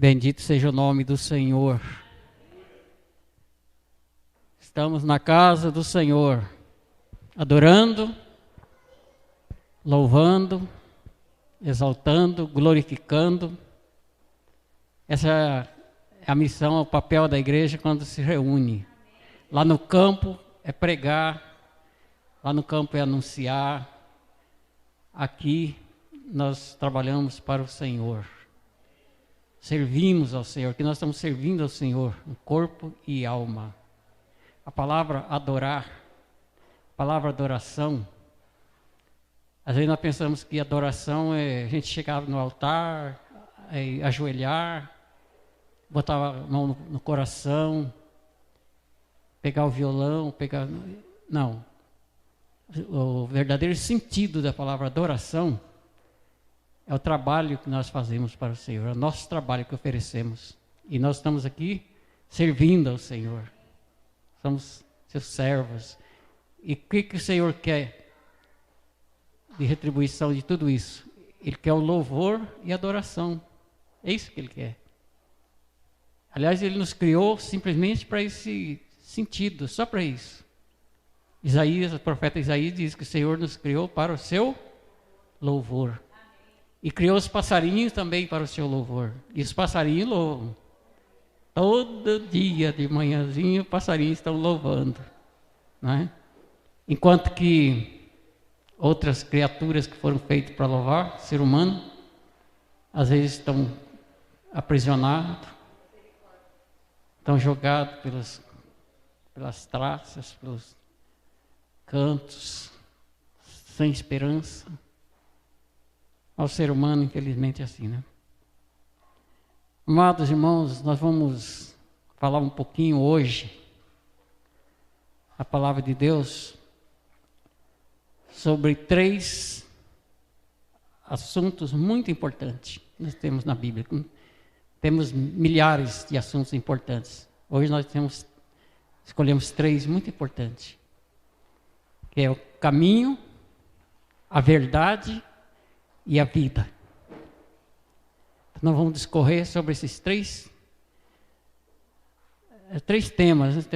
Bendito seja o nome do Senhor. Estamos na casa do Senhor, adorando, louvando, exaltando, glorificando. Essa é a missão, o papel da igreja quando se reúne. Lá no campo é pregar, lá no campo é anunciar. Aqui nós trabalhamos para o Senhor. Servimos ao Senhor, que nós estamos servindo ao Senhor, em corpo e alma. A palavra adorar, a palavra adoração, às vezes nós pensamos que adoração é a gente chegar no altar, ajoelhar, botar a mão no coração, pegar o violão, Não. O verdadeiro sentido da palavra adoração é o trabalho que nós fazemos para o Senhor, é o nosso trabalho que oferecemos. E nós estamos aqui servindo ao Senhor. Somos seus servos. E o que o Senhor quer de retribuição de tudo isso? Ele quer o louvor e a adoração. É isso que Ele quer. Aliás, Ele nos criou simplesmente para esse sentido, só para isso. Isaías, o profeta Isaías diz que o Senhor nos criou para o seu louvor. E criou os passarinhos também para o seu louvor. E os passarinhos louvam. Todo dia de manhãzinho, os passarinhos estão louvando. Não é? Enquanto que outras criaturas que foram feitas para louvar, ser humano, às vezes estão aprisionados, estão jogados pelas traças, pelos cantos, sem esperança. Ao ser humano, infelizmente, é assim, né? Amados irmãos, nós vamos falar um pouquinho hoje, a palavra de Deus, sobre 3 assuntos muito importantes que nós temos na Bíblia. Temos milhares de assuntos importantes. Hoje nós escolhemos 3 muito importantes, que é o caminho, a verdade e a vida. Nós vamos discorrer sobre esses 3 temas,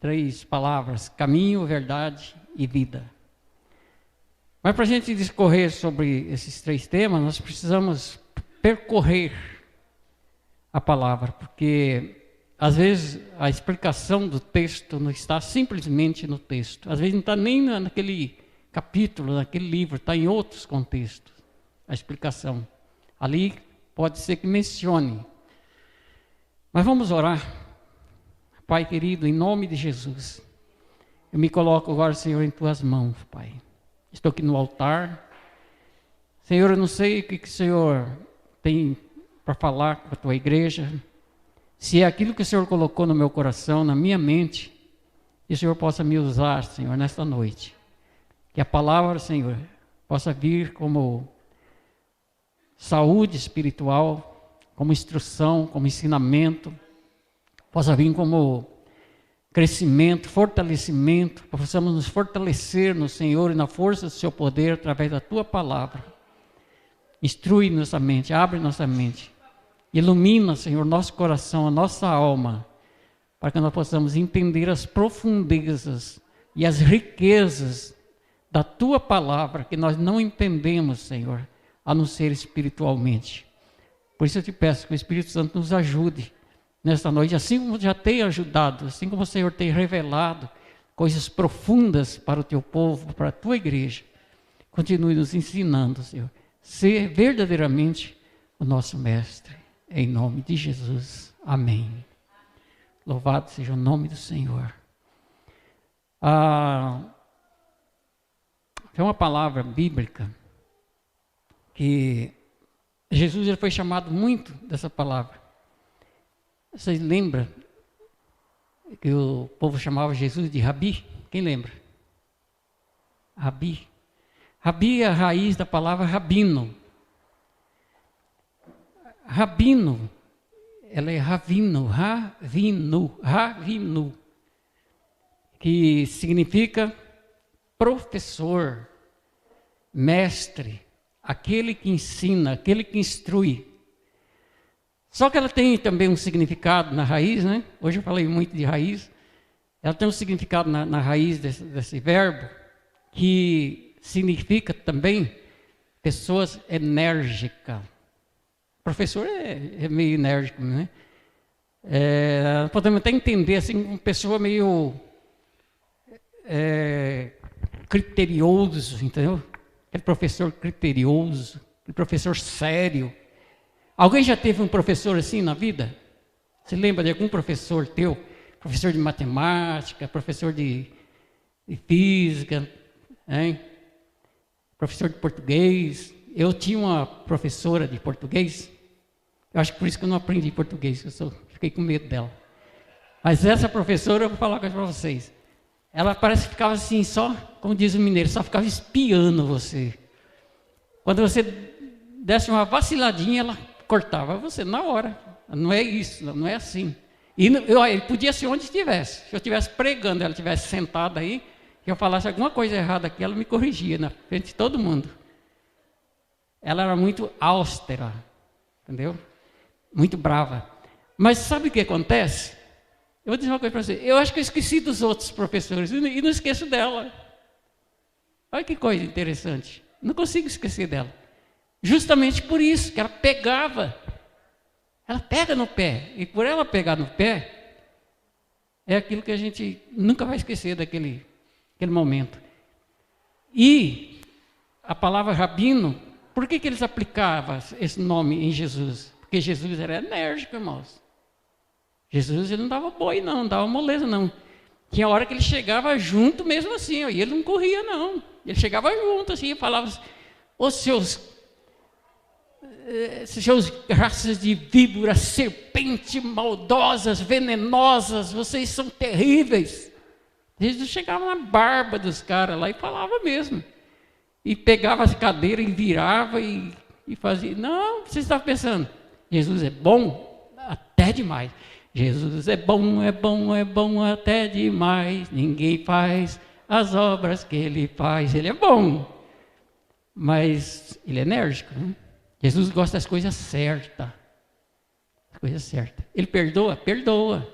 3 palavras: caminho, verdade e vida. Mas para a gente discorrer sobre esses 3 temas, nós precisamos percorrer a palavra, porque às vezes a explicação do texto não está simplesmente no texto. Às vezes não está nem naquele capítulo, naquele livro, está em outros contextos. A explicação ali pode ser que mencione. Mas vamos orar. Pai querido, em nome de Jesus, eu me coloco agora, Senhor, em Tuas mãos, Pai. Estou aqui no altar. Senhor, eu não sei o que o Senhor tem para falar com a Tua igreja. Se é aquilo que o Senhor colocou no meu coração, na minha mente, que o Senhor possa me usar, Senhor, nesta noite. Que a palavra, Senhor, possa vir como saúde espiritual, como instrução, como ensinamento, possa vir como crescimento, fortalecimento, possamos nos fortalecer no Senhor e na força do Seu poder através da Tua palavra. Instrui nossa mente, abre nossa mente, ilumina, Senhor, nosso coração, a nossa alma, para que nós possamos entender as profundezas e as riquezas da Tua palavra, que nós não entendemos, Senhor, a não ser espiritualmente. Por isso eu te peço que o Espírito Santo nos ajude nesta noite, assim como já tem ajudado, assim como o Senhor tem revelado coisas profundas para o Teu povo, para a Tua igreja. Continue nos ensinando, Senhor, ser verdadeiramente o nosso Mestre, em nome de Jesus. Amém. Louvado seja o nome do Senhor. Tem uma palavra bíblica que Jesus ele foi chamado muito dessa palavra. Vocês lembram que o povo chamava Jesus de Rabi? Quem lembra? Rabi. Rabi é a raiz da palavra rabino. Rabino, ela é ravino, que significa professor, mestre, aquele que ensina, aquele que instrui. Só que ela tem também um significado na raiz, né? Hoje eu falei muito de raiz. Ela tem um significado na raiz desse verbo, que significa também pessoas enérgicas. Professor é meio enérgico, né? Podemos até entender assim, uma pessoa meio criterioso, entendeu? Aquele professor criterioso, aquele professor sério. Alguém já teve um professor assim na vida? Você lembra de algum professor teu? Professor de matemática, professor de física, hein? Professor de português. Eu tinha uma professora de português. Eu acho que por isso que eu não aprendi português, fiquei com medo dela. Mas essa professora, eu vou falar para vocês. Ela parece que ficava assim, só, como diz o mineiro, só ficava espiando você. Quando você desse uma vaciladinha, ela cortava você na hora. Não é isso, não é assim. E ele podia ser onde estivesse. Se eu estivesse pregando, ela estivesse sentada aí, e eu falasse alguma coisa errada aqui, ela me corrigia na frente de todo mundo. Ela era muito austera, entendeu? Muito brava. Mas sabe o que acontece? Eu vou dizer uma coisa para você. Eu acho que eu esqueci dos outros professores e não esqueço dela. Olha que coisa interessante. Não consigo esquecer dela. Justamente por isso que ela pegava. Ela pega no pé. E por ela pegar no pé, é aquilo que a gente nunca vai esquecer daquele momento. E a palavra rabino, por que eles aplicavam esse nome em Jesus? Porque Jesus era enérgico, irmãos. Jesus ele não dava boi, não dava moleza, não. Tinha hora que ele chegava junto mesmo assim, ó, e ele não corria, não. Ele chegava junto assim e falava assim, os seus raças de víbora, serpente, maldosas, venenosas, vocês são terríveis. Jesus chegava na barba dos caras lá e falava mesmo. E pegava as cadeiras e virava e fazia. Não, você estava pensando, Jesus é bom até demais. Jesus é bom, é bom, é bom até demais. Ninguém faz as obras que ele faz. Ele é bom, mas ele é enérgico, né? Jesus gosta das coisas certas. As coisas certas. Ele perdoa? Perdoa.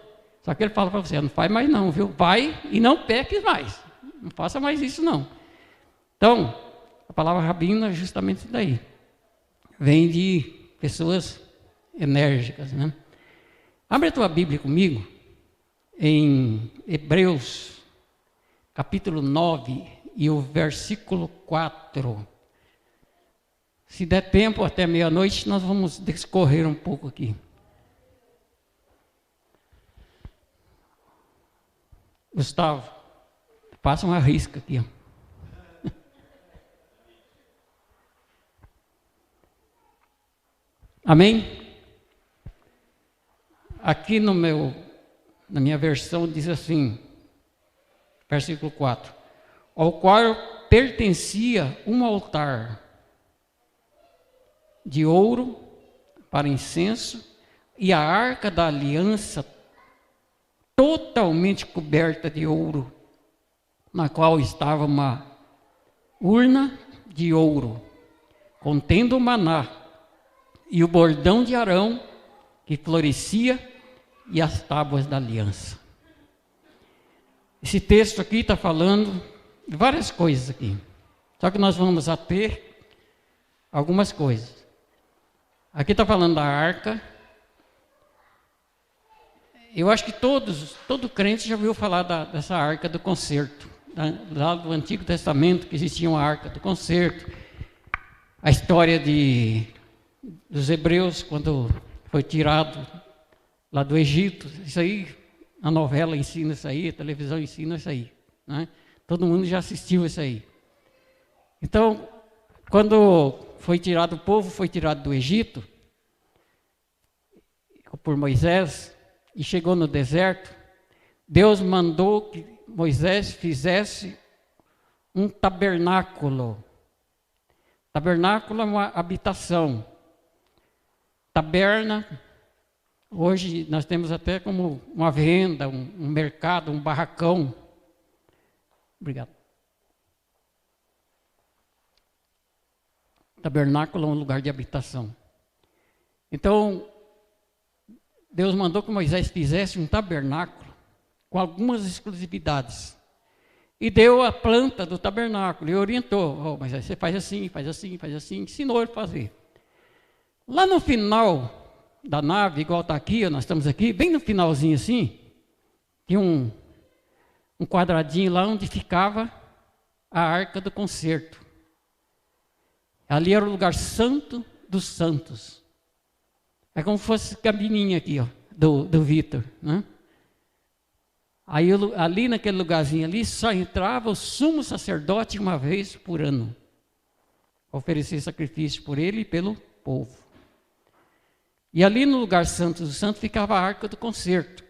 Só que ele fala para você, não faz mais não, viu? Vai e não peques mais. Não faça mais isso não. Então, a palavra rabino é justamente isso daí. Vem de pessoas enérgicas, né? Abre a tua Bíblia comigo em Hebreus, capítulo 9 e o versículo 4. Se der tempo, até meia-noite, nós vamos discorrer um pouco aqui. Gustavo, passa uma risca aqui, ó. Amém? Aqui na minha versão diz assim, versículo 4. Ao qual pertencia um altar de ouro para incenso e a arca da aliança totalmente coberta de ouro, na qual estava uma urna de ouro, contendo o maná e o bordão de Arão que florescia e as tábuas da aliança. Esse texto aqui está falando de várias coisas aqui, só que nós vamos ater algumas coisas. Aqui está falando da arca. Eu acho que todo crente já ouviu falar dessa arca do concerto. Lá do Antigo Testamento, que existia uma arca do concerto. A história dos hebreus, quando foi tirado lá do Egito. Isso aí, a novela ensina isso aí, a televisão ensina isso aí, né? Todo mundo já assistiu isso aí. Então, quando foi tirado o povo, foi tirado do Egito, por Moisés, e chegou no deserto, Deus mandou que Moisés fizesse um tabernáculo. Tabernáculo é uma habitação. Taberna, hoje nós temos até como uma venda, um mercado, um barracão. Obrigado. Tabernáculo é um lugar de habitação. Então, Deus mandou que Moisés fizesse um tabernáculo com algumas exclusividades. E deu a planta do tabernáculo e orientou. Oh, Moisés, você faz assim, faz assim, faz assim. Ensinou ele a fazer. Lá no final da nave, igual está aqui, nós estamos aqui, bem no finalzinho assim, tinha um quadradinho lá onde ficava a Arca do Concerto. Ali era o lugar santo dos santos. É como se fosse cabininha aqui, ó, do Vitor, né? Aí ali naquele lugarzinho ali só entrava o sumo sacerdote uma vez por ano, oferecer sacrifício por ele e pelo povo. E ali no lugar santo do santo ficava a Arca do Concerto.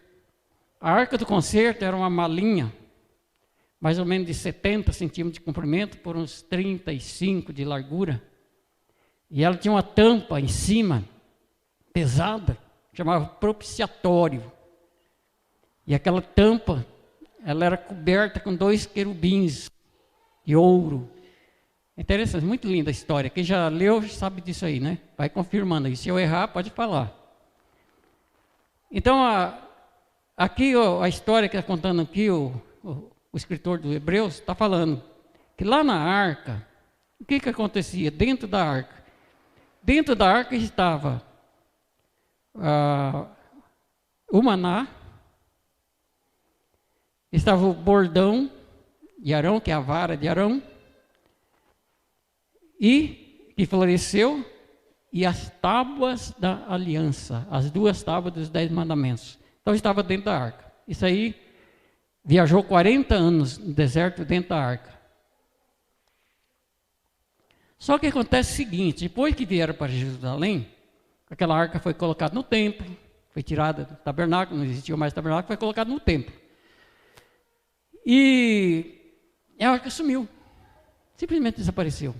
A Arca do Concerto era uma malinha, mais ou menos de 70 centímetros de comprimento por uns 35 de largura. E ela tinha uma tampa em cima, pesada, chamava propiciatório. E aquela tampa, ela era coberta com 2 querubins de ouro. Interessante, muito linda a história. Quem já leu sabe disso aí, né? Vai confirmando aí. Se eu errar, pode falar. Então, aqui a história que está contando aqui, o escritor do Hebreus está falando que lá na arca, o que acontecia dentro da arca? Dentro da arca estava o maná, estava o bordão de Arão, que é a vara de Arão, e que floresceu, e as tábuas da aliança, as 2 tábuas dos 10 mandamentos. Então estava dentro da arca. Isso aí viajou 40 anos no deserto dentro da arca. Só que acontece o seguinte, depois que vieram para Jerusalém, aquela arca foi colocada no templo, foi tirada do tabernáculo, não existia mais tabernáculo, foi colocada no templo. E a arca sumiu, simplesmente desapareceu.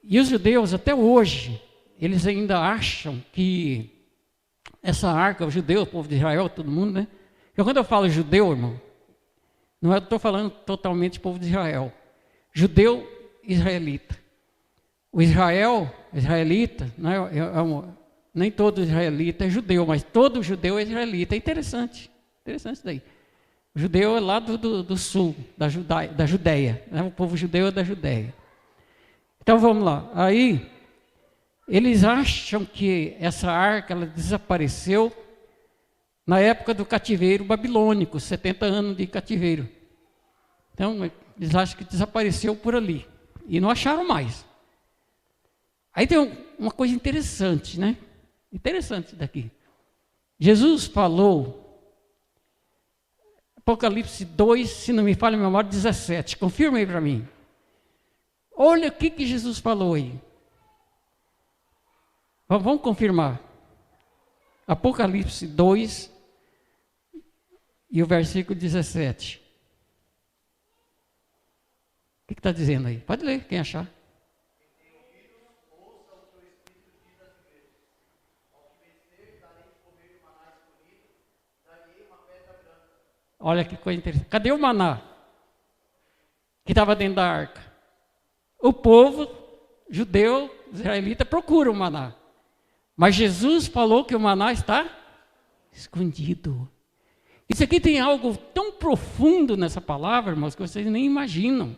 E os judeus, até hoje, eles ainda acham que essa arca, os judeus, o povo de Israel, todo mundo, né? Porque quando eu falo judeu, irmão, não estou falando totalmente povo de Israel. Judeu, israelita. O israelita, né, nem todo israelita é judeu, mas todo judeu é israelita. É interessante isso daí. O judeu é lá do sul, da Judéia, né? O povo judeu é da Judéia. Então vamos lá. Aí, eles acham que essa arca ela desapareceu na época do cativeiro babilônico, 70 anos de cativeiro. Então, eles acham que desapareceu por ali. E não acharam mais. Aí tem uma coisa interessante, né? Interessante daqui. Jesus falou, Apocalipse 2, se não me falha a memória, 17. Confirma aí para mim. Olha o que Jesus falou aí. Vamos confirmar. Apocalipse 2 e o versículo 17. O que está dizendo aí? Pode ler, quem achar. Olha que coisa interessante. Cadê o maná que estava dentro da arca? O povo judeu, israelita, procura o maná. Mas Jesus falou que o maná está escondido. Isso aqui tem algo tão profundo nessa palavra, irmãos, que vocês nem imaginam.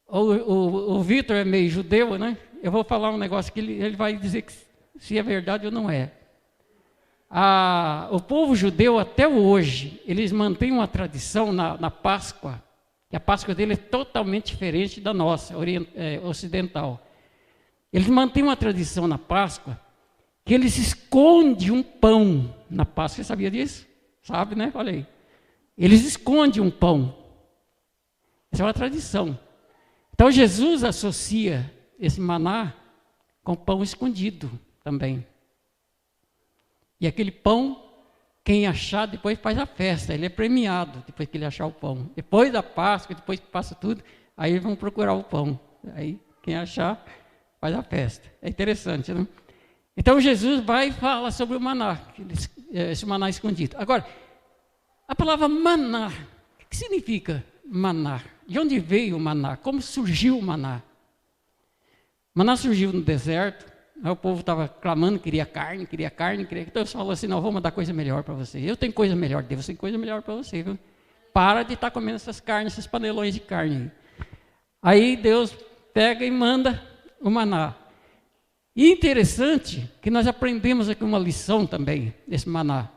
O Vitor é meio judeu, né? Eu vou falar um negócio que ele vai dizer que se é verdade ou não é. O povo judeu até hoje, eles mantêm uma tradição na Páscoa, que a Páscoa dele é totalmente diferente da nossa, ocidental. Eles mantêm uma tradição na Páscoa, que eles escondem um pão na Páscoa. Você sabia disso? Sabe, né? Olha aí. Eles escondem um pão. Essa é uma tradição. Então Jesus associa esse maná com pão escondido também. E aquele pão, quem achar, depois faz a festa. Ele é premiado depois que ele achar o pão. Depois da Páscoa, depois que passa tudo, aí vão procurar o pão. Aí quem achar, faz a festa. É interessante, né? Então Jesus vai e fala sobre o maná, esse maná escondido. Agora, a palavra maná, o que significa maná? De onde veio o maná? Como surgiu o maná? O maná surgiu no deserto, Aí o povo estava clamando, queria carne. Então Deus falou assim, não, eu vou mandar coisa melhor para você. Eu tenho coisa melhor, Deus tem coisa melhor para você, viu? Para de estar comendo essas carnes, esses panelões de carne. Aí Deus pega e manda o maná. E interessante que nós aprendemos aqui uma lição também, desse maná.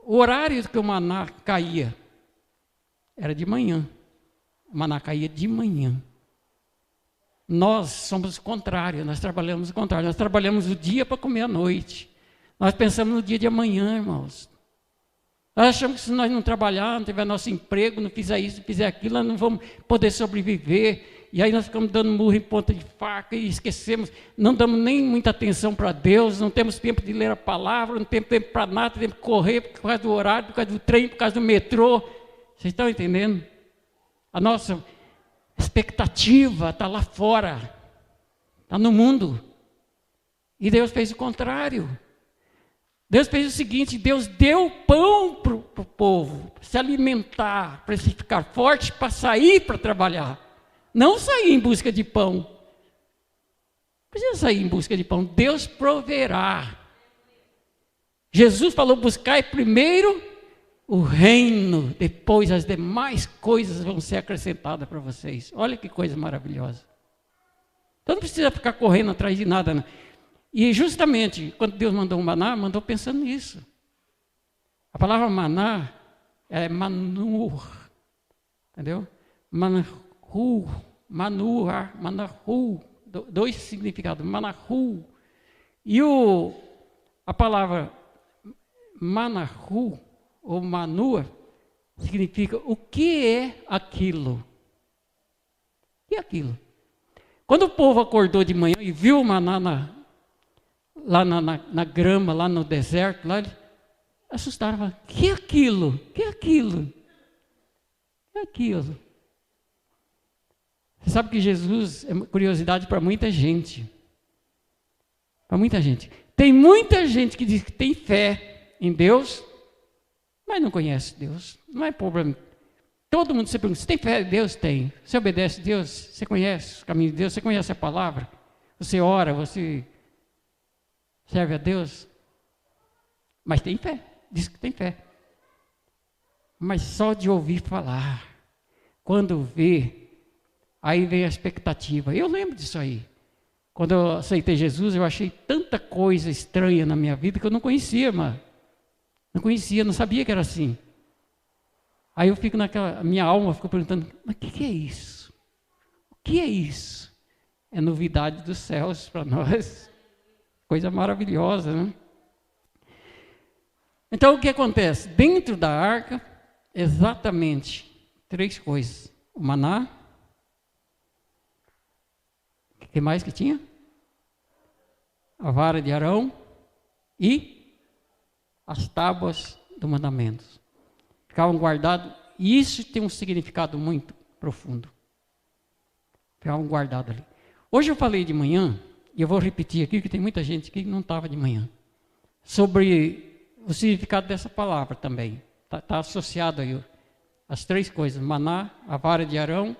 O horário que o maná caía era de manhã. O maná caía de manhã. Nós somos o contrário, nós trabalhamos o contrário. Nós trabalhamos o dia para comer à noite. Nós pensamos no dia de amanhã, irmãos. Nós achamos que se nós não trabalhar, não tiver nosso emprego, não fizer isso, não fizer aquilo, nós não vamos poder sobreviver. E aí nós ficamos dando murro em ponta de faca e esquecemos, não damos nem muita atenção para Deus, não temos tempo de ler a palavra, não temos tempo para nada, temos que correr por causa do horário, por causa do trem, por causa do metrô. Vocês estão entendendo? A nossa expectativa está lá fora, está no mundo. E Deus fez o contrário. Deus fez o seguinte, Deus deu pão para o povo, para se alimentar, para se ficar forte, para sair para trabalhar. Não sair em busca de pão. Não precisa sair em busca de pão, Deus proverá. Jesus falou, buscai primeiro o reino, depois as demais coisas vão ser acrescentadas para vocês. Olha que coisa maravilhosa. Então não precisa ficar correndo atrás de nada, não. E justamente, quando Deus mandou o maná, mandou pensando nisso. A palavra maná é manur, entendeu? Manahu, manuar, manahu, dois significados, manahu. E a palavra manahu, ou manua, significa o que é aquilo? O que é aquilo? Quando o povo acordou de manhã e viu o maná lá na grama, lá no deserto, lá, eles assustaram, falaram, que é aquilo? Que é aquilo? Que é aquilo? Você sabe que Jesus é curiosidade para muita gente. Para muita gente. Tem muita gente que diz que tem fé em Deus, mas não conhece Deus. Não é problema. Todo mundo se pergunta, você tem fé em Deus? Tem. Você obedece a Deus? Você conhece os caminhos de Deus? Você conhece a palavra? Você ora, você serve a Deus? Mas tem fé. Diz que tem fé. Mas só de ouvir falar. Quando vê, aí vem a expectativa. Eu lembro disso aí. Quando eu aceitei Jesus, eu achei tanta coisa estranha na minha vida que eu não conhecia, mano. Não conhecia, não sabia que era assim. Aí eu fico a minha alma ficou perguntando, mas o que é isso? O que é isso? É novidade dos céus para nós. Coisa maravilhosa, né? Então o que acontece? Dentro da arca, exatamente 3 coisas. O maná. O que mais que tinha? A vara de Arão e as tábuas do mandamento. Ficavam guardados, e isso tem um significado muito profundo. Ficavam guardados ali. Hoje eu falei de manhã, e eu vou repetir aqui, que tem muita gente aqui que não estava de manhã, sobre o significado dessa palavra também. Está associado aí as 3 coisas, maná, a vara de Arão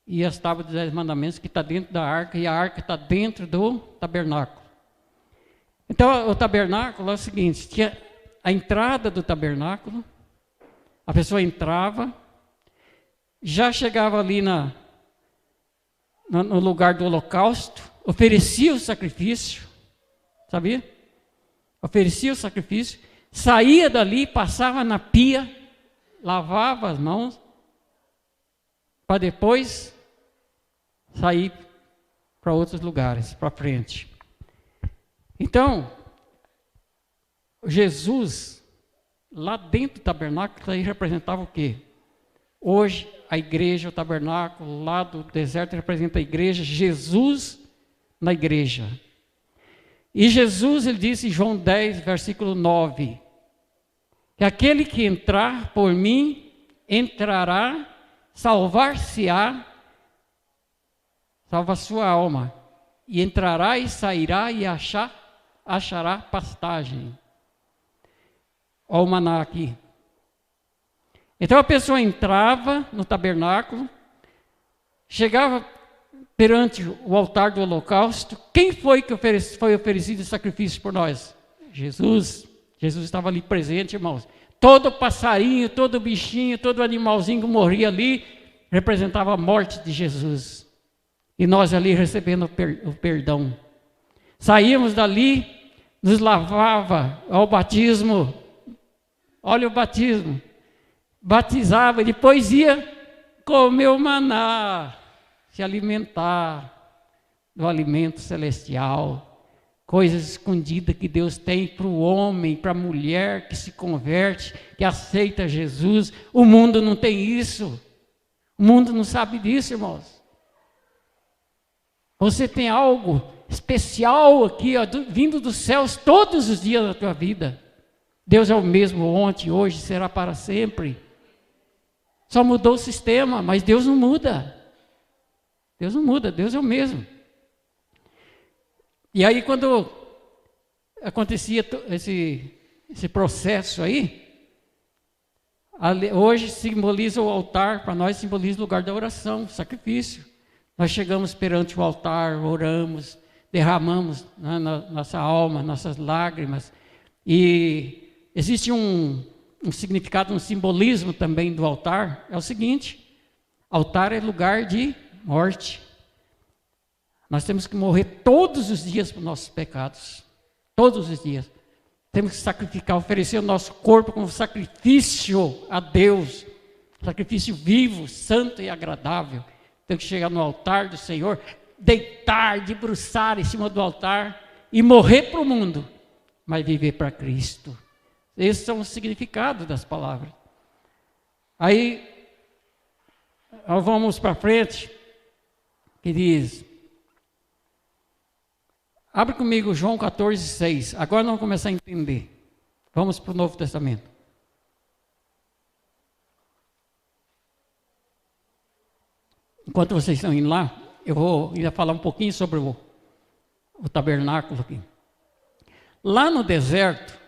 e as tábuas dos 10 mandamentos, que está dentro da arca, e a arca está dentro do tabernáculo. Então, o tabernáculo é o seguinte, tinha a entrada do tabernáculo, a pessoa entrava, já chegava ali no lugar do holocausto, oferecia o sacrifício, sabia? Oferecia o sacrifício, saía dali, passava na pia, lavava as mãos, para depois sair para outros lugares, para frente. Então, Jesus, lá dentro do tabernáculo, aí representava o quê? Hoje, a igreja, o tabernáculo, lá do deserto, representa a igreja, Jesus na igreja. E Jesus, ele disse em João 10, versículo 9, que aquele que entrar por mim, entrará, salvar-se-á, salva a sua alma, e entrará e sairá e achará pastagem. Olha o maná aqui. Então a pessoa entrava no tabernáculo, chegava perante o altar do holocausto, quem foi que foi oferecido sacrifício por nós? Jesus. Jesus estava ali presente, irmãos. Todo passarinho, todo bichinho, todo animalzinho que morria ali, representava a morte de Jesus. E nós ali recebendo o perdão. Saímos dali, nos lavava ao batismo. Olha o batismo. Batizava, depois ia comer o maná, se alimentar do alimento celestial. Coisas escondidas que Deus tem para o homem, para a mulher que se converte, que aceita Jesus. O mundo não tem isso. O mundo não sabe disso, irmãos. Você tem algo especial aqui, ó, vindo dos céus todos os dias da tua vida. Deus é o mesmo ontem, hoje, será para sempre. Só mudou o sistema, mas Deus não muda. Deus não muda, Deus é o mesmo. E aí quando acontecia esse processo aí, hoje simboliza o altar, para nós simboliza o lugar da oração, sacrifício. Nós chegamos perante o altar, oramos, derramamos nossa alma, nossas lágrimas. E existe um significado, um simbolismo também do altar, é o seguinte: altar é lugar de morte. Nós temos que morrer todos os dias para os nossos pecados. Todos os dias. Temos que sacrificar, oferecer o nosso corpo como sacrifício a Deus. Sacrifício vivo, santo e agradável. Temos que chegar no altar do Senhor, deitar, debruçar em cima do altar e morrer para o mundo, mas viver para Cristo. Esses são os significados das palavras. Aí, nós vamos para frente, que diz... Abre comigo João 14:6. Agora nós vamos começar a entender. Vamos para o Novo Testamento. Enquanto vocês estão indo lá, eu vou ainda falar um pouquinho sobre o tabernáculo aqui. Lá no deserto,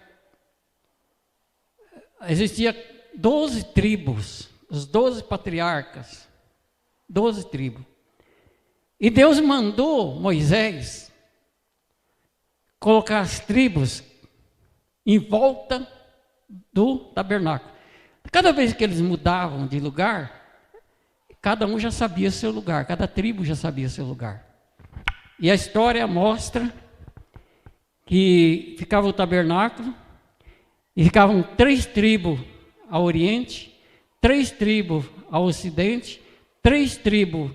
existia 12 tribos, os 12 patriarcas, 12 tribos. E Deus mandou Moisés colocar as tribos em volta do tabernáculo. Cada vez que eles mudavam de lugar, cada um já sabia seu lugar, cada tribo já sabia seu lugar. E a história mostra que ficava o tabernáculo, e ficavam 3 tribos ao oriente, 3 tribos ao ocidente, 3 tribos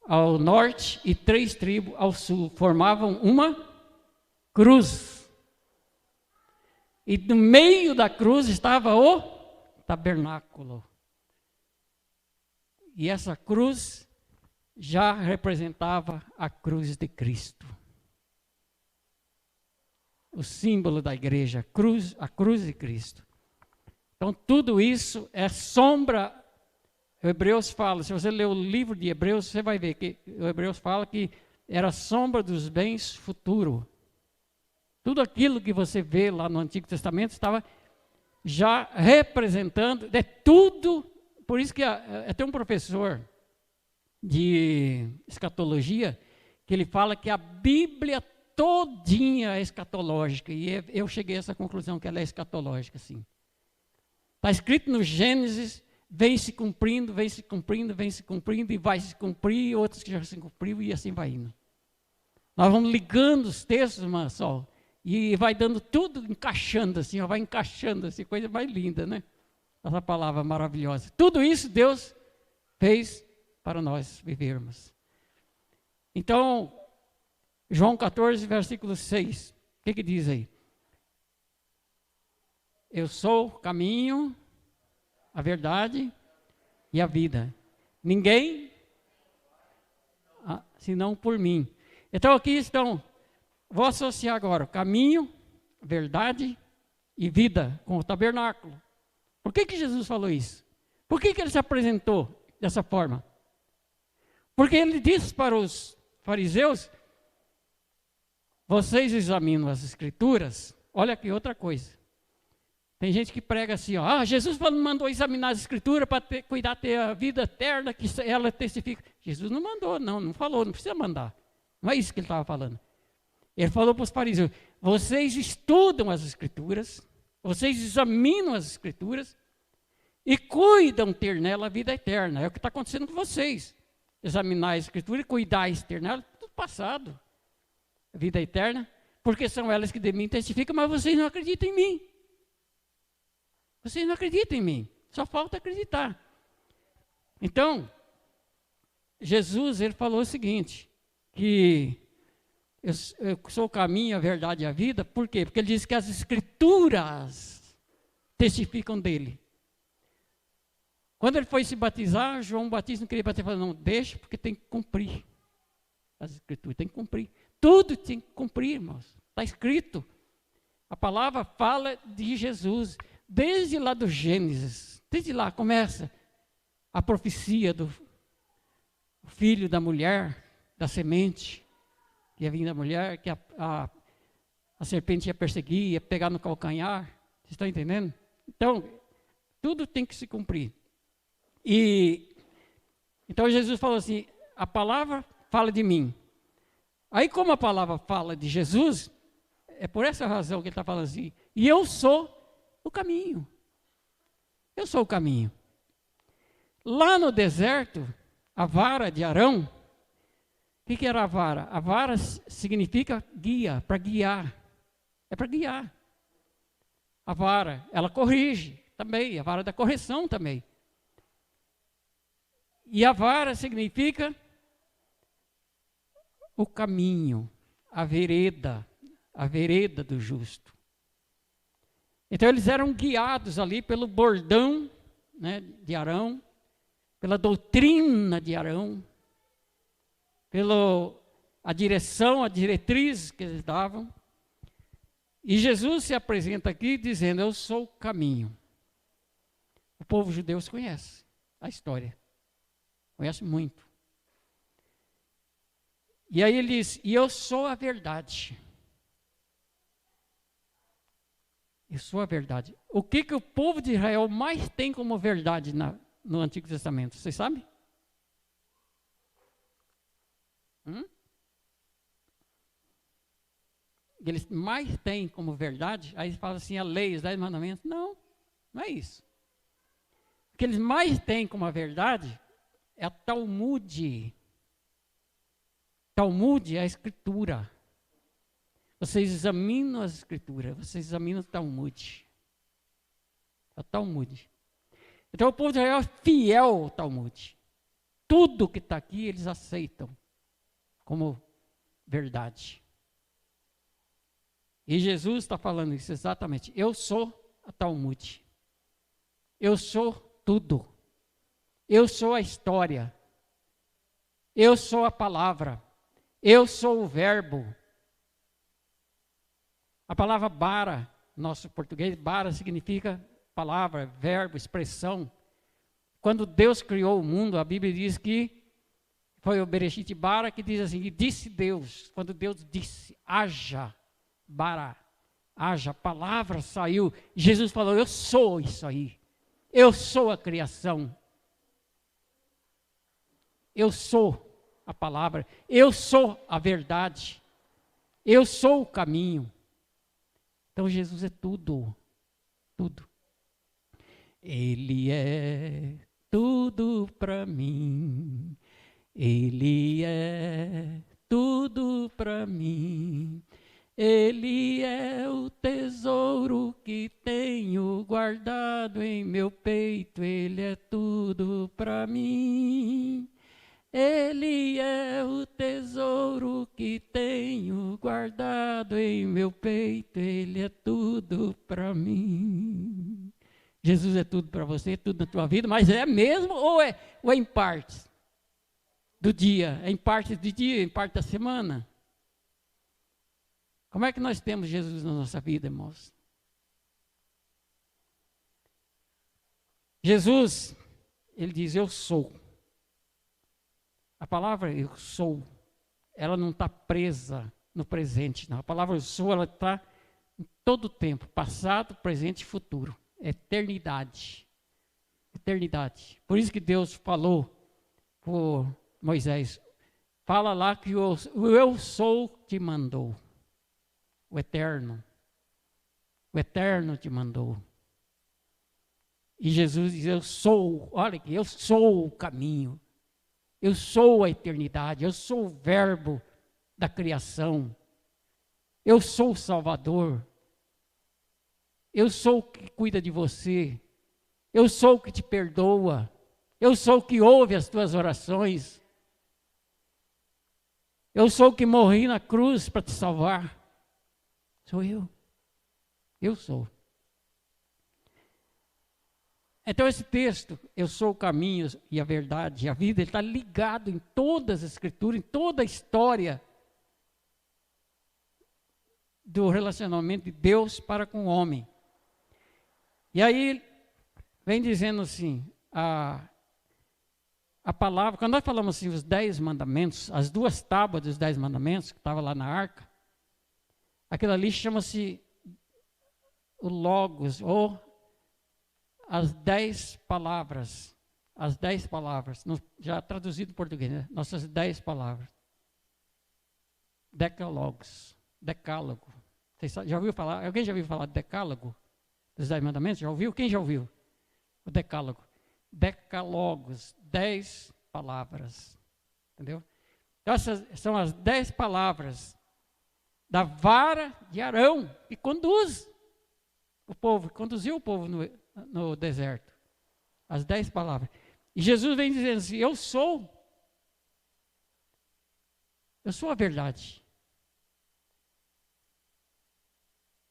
ao norte e 3 tribos ao sul. Formavam uma cruz. E no meio da cruz estava o tabernáculo. E essa cruz já representava a cruz de Cristo. O símbolo da igreja, a cruz de Cristo. Então tudo isso é sombra. O Hebreus fala, se você ler o livro de Hebreus, você vai ver que o Hebreus fala que era sombra dos bens futuros. Tudo aquilo que você vê lá no Antigo Testamento estava já representando, é tudo. Por isso que tem um professor de escatologia que ele fala que a Bíblia todinha é escatológica. E eu cheguei a essa conclusão, que ela é escatológica, sim. Está escrito no Gênesis, vem se cumprindo, vem se cumprindo, vem se cumprindo, e vai se cumprir, outros que já se cumpriu, e assim vai indo. Nós vamos ligando os textos, Mansol, e vai dando tudo, encaixando assim, vai encaixando assim, coisa mais linda, né? Essa palavra maravilhosa. Tudo isso Deus fez para nós vivermos. Então, João 14, versículo 6, o que diz aí? Eu sou o caminho, a verdade e a vida. Ninguém, senão por mim. Então aqui estão, vou associar agora, caminho, verdade e vida com o tabernáculo. Por que Jesus falou isso? Por que ele se apresentou dessa forma? Porque ele disse para os fariseus, vocês examinam as escrituras, olha aqui outra coisa. Tem gente que prega assim, ó, Jesus mandou examinar as escrituras para cuidar ter a vida eterna, que ela testifica. Jesus não mandou, não falou, não precisa mandar. Não é isso que ele estava falando. Ele falou para os fariseus: vocês estudam as Escrituras, vocês examinam as Escrituras e cuidam ter nela a vida eterna. É o que está acontecendo com vocês. Examinar a Escritura e cuidar e ter nela, tudo passado. A vida eterna, porque são elas que de mim testificam, mas vocês não acreditam em mim. Vocês não acreditam em mim. Só falta acreditar. Então, Jesus, ele falou o seguinte, que eu sou o caminho, a verdade e a vida. Por quê? Porque ele disse que as Escrituras testificam dele. Quando ele foi se batizar, João Batista não queria batizar, falou: não, deixa, porque tem que cumprir as Escrituras, tem que cumprir. Tudo tem que cumprir, irmãos. Está escrito. A palavra fala de Jesus, desde lá do Gênesis, desde lá começa a profecia do filho da mulher, da semente, que ia vir da mulher, que a serpente ia perseguir, ia pegar no calcanhar. Vocês estão entendendo? Então, tudo tem que se cumprir. E então Jesus falou assim: a palavra fala de mim. Aí, como a palavra fala de Jesus, é por essa razão que ele está falando assim: e eu sou o caminho. Eu sou o caminho. Lá no deserto, a vara de Arão, o que era a vara? A vara significa guia, para guiar. É para guiar. A vara, ela corrige também, a vara da correção também. E a vara significa o caminho, a vereda do justo. Então eles eram guiados ali pelo bordão, né, de Arão, pela doutrina de Arão, pela a direção, a diretriz que eles davam. E Jesus se apresenta aqui dizendo: eu sou o caminho. O povo judeu conhece a história. Conhece muito. E aí ele diz: e eu sou a verdade. Eu sou a verdade. O que o povo de Israel mais tem como verdade no Antigo Testamento? Vocês sabem? Eles mais têm como verdade, aí fala assim, a lei, os 10 mandamentos. Não, não é isso. O que eles mais têm como a verdade é a Talmud. Talmud é a Escritura. Vocês examinam as Escrituras, vocês examinam o Talmud. É o Talmud. Então o povo de Israel é fiel ao Talmud. Tudo que está aqui eles aceitam como verdade. E Jesus está falando isso exatamente. Eu sou a Talmud. Eu sou tudo. Eu sou a história. Eu sou a palavra. Eu sou o verbo. A palavra bara, nosso português, bara significa palavra, verbo, expressão. Quando Deus criou o mundo, a Bíblia diz que foi o Bereshit bara que diz assim, e disse Deus, quando Deus disse, haja, bara, haja, a palavra saiu. Jesus falou: eu sou isso aí. Eu sou a criação. Eu sou a palavra. Eu sou a verdade. Eu sou o caminho. Então Jesus é tudo. Tudo. Ele é tudo para mim. Ele é tudo para mim. Ele é o tesouro que tenho guardado em meu peito. Ele é tudo para mim. Ele é o tesouro que tenho guardado em meu peito. Ele é tudo para mim. Jesus é tudo para você, tudo na tua vida, mas é mesmo ou é em partes do dia? É em partes do dia, em parte da semana? Como é que nós temos Jesus na nossa vida, irmãos? Jesus, ele diz: eu sou. A palavra eu sou, ela não está presa no presente, não. A palavra eu sou, ela está em todo o tempo, passado, presente e futuro. Eternidade. Eternidade. Por isso que Deus falou por Moisés, fala lá que o eu sou te mandou. O Eterno te mandou. E Jesus diz, eu sou, olha aqui, eu sou o caminho. Eu sou a eternidade, eu sou o verbo da criação. Eu sou o Salvador. Eu sou o que cuida de você. Eu sou o que te perdoa. Eu sou o que ouve as tuas orações. Eu sou o que morri na cruz para te salvar. Sou eu. Eu sou. Então esse texto, eu sou o caminho e a verdade e a vida, ele está ligado em todas as escrituras, em toda a história do relacionamento de Deus para com o homem. E aí, vem dizendo assim, a palavra, quando nós falamos assim, os 10 mandamentos, as 2 tábuas dos 10 mandamentos, que estavam lá na arca, aquilo ali chama-se o Logos, ou as 10 palavras, já traduzido em português, né? Nossas 10 palavras. Decálogo. Você já ouviu falar? Alguém já ouviu falar de decálogo? Dos 10 mandamentos? Já ouviu? Quem já ouviu? O decálogo. Decalogos, 10 palavras. Entendeu? Então, essas são as 10 palavras da vara de Arão, que conduziu o povo no deserto. As 10 palavras. E Jesus vem dizendo assim, eu sou a verdade.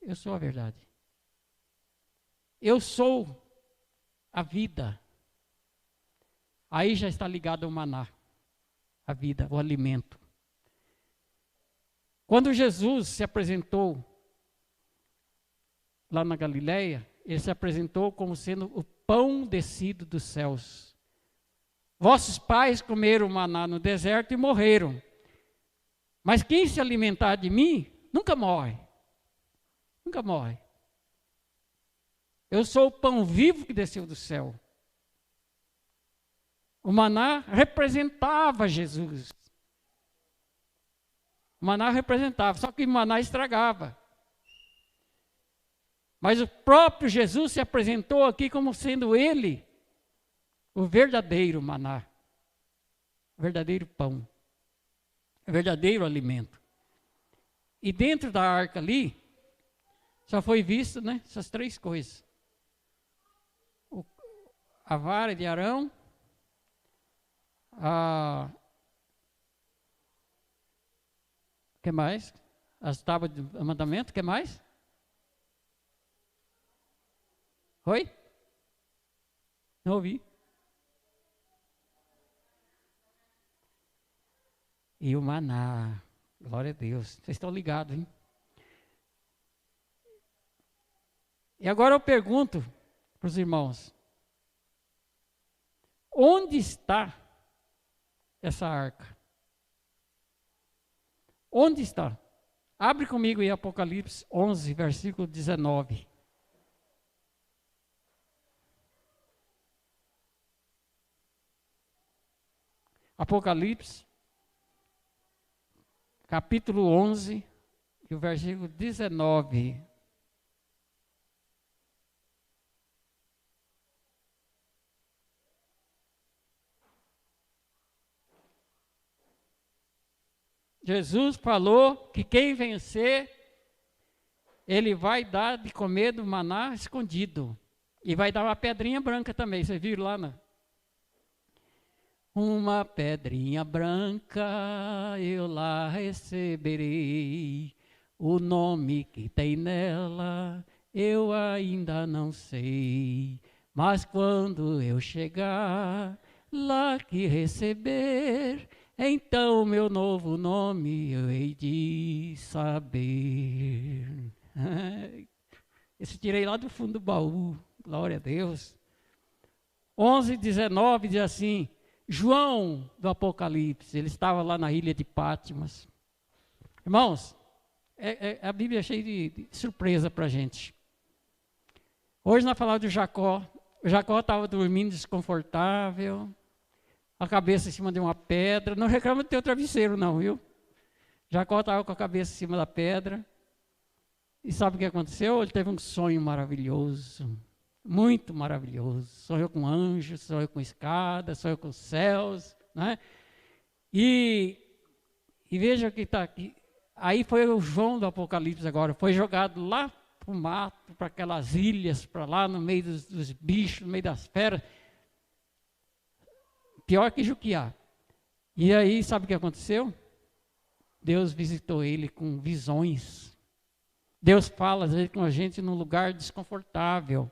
Eu sou a verdade. Eu sou a vida. Aí já está ligado ao maná, a vida, o alimento. Quando Jesus se apresentou lá na Galileia, ele se apresentou como sendo o pão descido dos céus. Vossos pais comeram maná no deserto e morreram. Mas quem se alimentar de mim, nunca morre. Nunca morre. Eu sou o pão vivo que desceu do céu. O maná representava Jesus. O maná representava, só que o maná estragava. Mas o próprio Jesus se apresentou aqui como sendo ele o verdadeiro maná, o verdadeiro pão, o verdadeiro alimento. E dentro da arca ali, só foi visto, né, essas 3 coisas. A vara de Arão, que mais? As tábuas do mandamento, que mais? Oi? Não ouvi. E o maná, glória a Deus. Vocês estão ligados, hein? E agora eu pergunto para os irmãos, onde está essa arca? Onde está? Abre comigo em Apocalipse 11, versículo 19. Apocalipse, capítulo 11, e o versículo 19. Jesus falou que quem vencer, ele vai dar de comer do maná escondido. E vai dar uma pedrinha branca também, vocês viram lá, né? Uma pedrinha branca eu lá receberei, o nome que tem nela eu ainda não sei, mas quando eu chegar lá que receber, então meu novo nome eu hei de saber. Esse tirei lá do fundo do baú, glória a Deus. 11:19 diz assim, João do Apocalipse, ele estava lá na ilha de Patmos. Irmãos, a Bíblia é cheia de surpresa para a gente. Hoje nós falamos de Jacó. O Jacó estava dormindo desconfortável. a cabeça em cima de uma pedra. Não reclama do teu travesseiro não, viu? Jacó estava com a cabeça em cima da pedra. E sabe o que aconteceu? Ele teve um sonho maravilhoso, muito maravilhoso. Sonhou com anjos, sonhou com escadas, sonhou com céus, né? E veja que está aqui. Aí foi o João do Apocalipse agora, foi jogado lá para o mato, para aquelas ilhas, para lá no meio dos bichos, no meio das feras. Pior que Juquiá. E aí, sabe o que aconteceu? Deus visitou ele com visões. Deus fala, às vezes, com a gente num lugar desconfortável.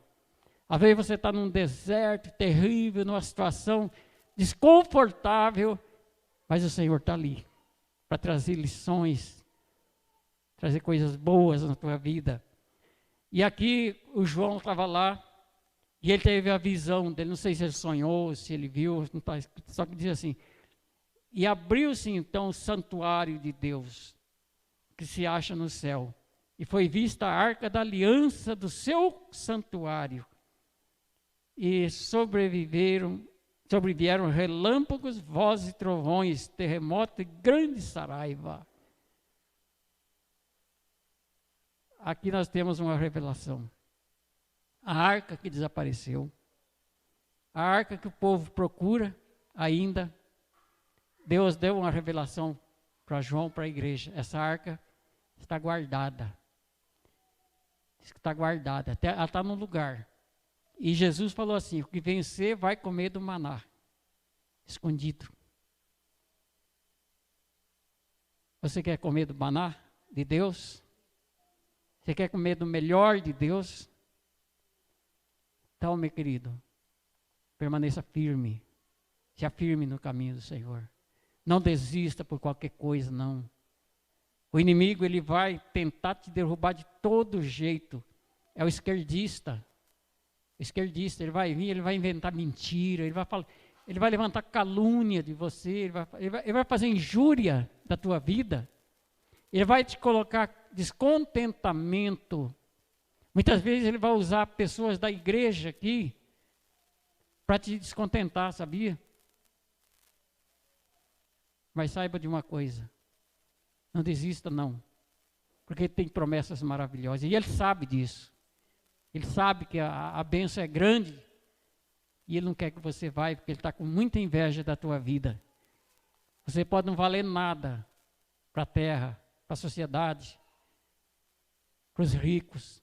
Às vezes você está num deserto terrível, numa situação desconfortável, mas o Senhor está ali para trazer lições, trazer coisas boas na tua vida. E aqui o João estava lá, e ele teve a visão dele, não sei se ele sonhou, se ele viu, não tá escrito, só que diz assim, e abriu-se então o santuário de Deus, que se acha no céu, e foi vista a arca da aliança do seu santuário, e sobrevieram relâmpagos, vozes e trovões, terremoto e grande saraiva. Aqui nós temos uma revelação. A arca que desapareceu, a arca que o povo procura ainda, Deus deu uma revelação para João, para a igreja. Essa arca está guardada. Diz que está guardada, até ela está no lugar. E Jesus falou assim, o que vencer vai comer do maná, escondido. Você quer comer do maná de Deus? Você quer comer do melhor de Deus? Então, meu querido, permaneça firme. Se afirme no caminho do Senhor. Não desista por qualquer coisa, não. O inimigo, ele vai tentar te derrubar de todo jeito. É o esquerdista. O esquerdista, ele vai vir, ele vai inventar mentira, ele vai levantar calúnia de você, ele vai fazer injúria da tua vida. Ele vai te colocar descontentamento. Muitas vezes ele vai usar pessoas da igreja aqui para te descontentar, sabia? Mas saiba de uma coisa, não desista não, porque ele tem promessas maravilhosas, e ele sabe disso. Ele sabe que a bênção é grande, e ele não quer que você vá, porque ele está com muita inveja da tua vida. Você pode não valer nada para a terra, para a sociedade, para os ricos,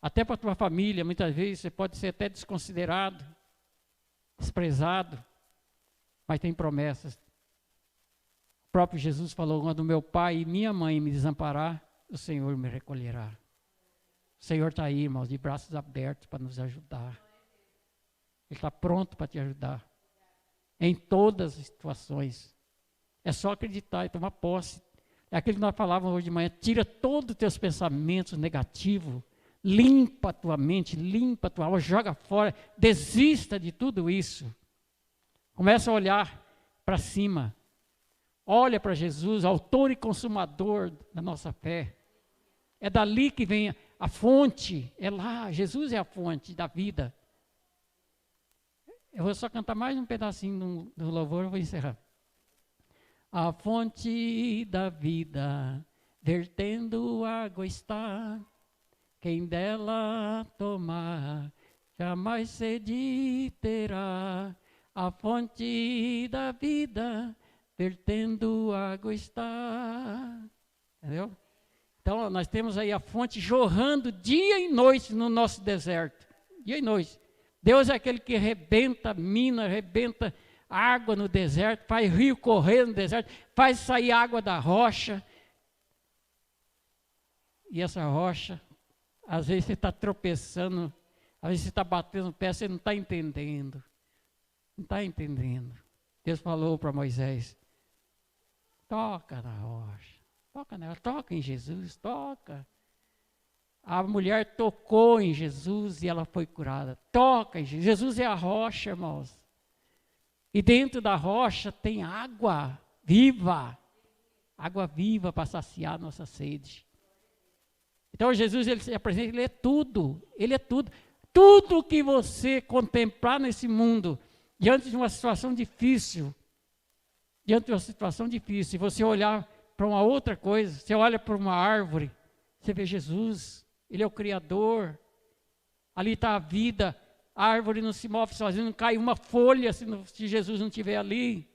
até para a tua família. Muitas vezes você pode ser até desconsiderado, desprezado, mas tem promessas. O próprio Jesus falou, quando meu pai e minha mãe me desamparar, o Senhor me recolherá. O Senhor está aí, irmãos, de braços abertos para nos ajudar. Ele está pronto para te ajudar. Em todas as situações. É só acreditar e tomar posse. É aquilo que nós falávamos hoje de manhã. Tira todos os teus pensamentos negativos. Limpa a tua mente, limpa a tua alma, joga fora. Desista de tudo isso. Começa a olhar para cima. Olha para Jesus, autor e consumador da nossa fé. É dali que vem a fonte, é lá, Jesus é a fonte da vida. Eu vou só cantar mais um pedacinho do louvor, eu vou encerrar. A fonte da vida, vertendo água está, quem dela tomar, jamais sede terá. A fonte da vida, vertendo água está. Entendeu? Então, nós temos aí a fonte jorrando dia e noite no nosso deserto. Dia e noite. Deus é aquele que rebenta mina, rebenta água no deserto, faz rio correr no deserto, faz sair água da rocha. E essa rocha, às vezes você está tropeçando, às vezes você está batendo o pé, você não está entendendo. Não está entendendo. Deus falou para Moisés, toca na rocha. Toca nela, toca em Jesus, toca. A mulher tocou em Jesus e ela foi curada. Toca em Jesus. Jesus é a rocha, irmãos. E dentro da rocha tem água viva. Água viva para saciar a nossa sede. Então Jesus, ele se apresenta, ele é tudo. Ele é tudo. Tudo que você contemplar nesse mundo diante de uma situação difícil, e você olhar para uma outra coisa, você olha para uma árvore, você vê Jesus, Ele é o Criador, ali está a vida, a árvore não se move sozinha, não cai uma folha se Jesus não estiver ali.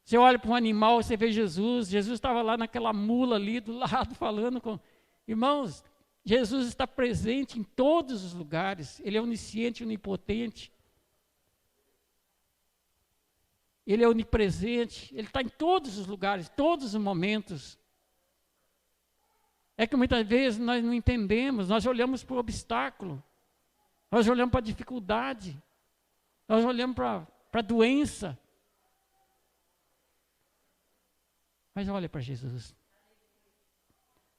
Você olha para um animal, você vê Jesus estava lá naquela mula ali do lado falando com... Irmãos, Jesus está presente em todos os lugares, Ele é onisciente, onipotente. Ele é onipresente, Ele está em todos os lugares, todos os momentos. É que muitas vezes nós não entendemos, nós olhamos para o obstáculo, nós olhamos para a dificuldade, nós olhamos para a doença. Mas olha para Jesus.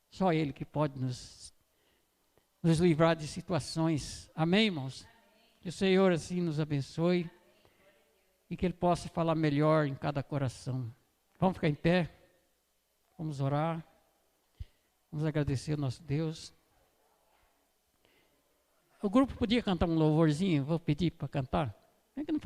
Só Ele que pode nos livrar de situações. Amém, irmãos? Que o Senhor assim nos abençoe. E que Ele possa falar melhor em cada coração. Vamos ficar em pé. Vamos orar. Vamos agradecer ao nosso Deus. O grupo podia cantar um louvorzinho? Vou pedir para cantar. É que não